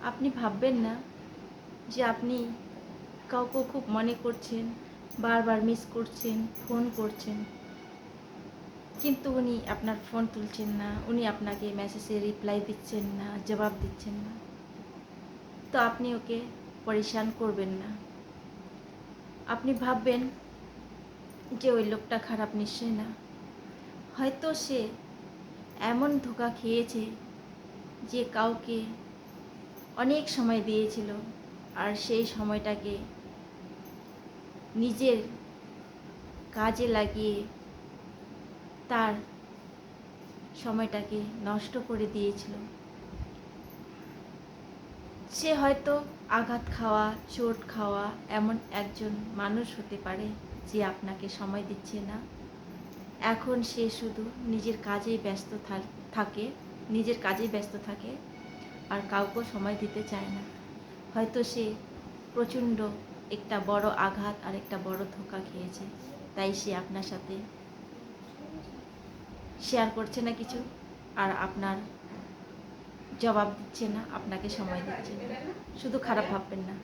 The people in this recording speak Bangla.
আপনি ভাববেন না যে আপনি কাউকে খুব মনে করছেন, বারবার মিস করছেন, ফোন করছেন, কিন্তু উনি আপনার ফোন তুলছেন না, উনি আপনাকে মেসেজে রিপ্লাই দিচ্ছেন না, জবাব দিচ্ছেন না। তো আপনি ওকে পরেশান করবেন না। আপনি ভাববেন যে ওই লোকটা খারাপ, নিশ্চয়ই না। হয়তো সে এমন ধোঁকা খেয়েছে যে কাউকে অনেক সময় দিয়েছিল, আর সেই সময়টাকে নিজের কাজে লাগিয়ে তার সময়টাকে নষ্ট করে দিয়েছিল। সে হয়তো আঘাত খাওয়া, চোট খাওয়া এমন একজন মানুষ হতে পারে যে আপনাকে সময় দিচ্ছে না। এখন সে শুধু নিজের কাজেই ব্যস্ত থাকে, নিজের কাজেই ব্যস্ত থাকে, আর কাউকে সময় দিতে চায় না। হয়তো সে প্রচণ্ড একটা বড় আঘাত আর একটা বড় ধোঁকা খেয়েছে, তাই সে আপনার সাথে শেয়ার করছে না কিছু, আর আপনার জবাব দিচ্ছে না, আপনাকে সময় দিচ্ছে না। শুধু খারাপ ভাববেন না।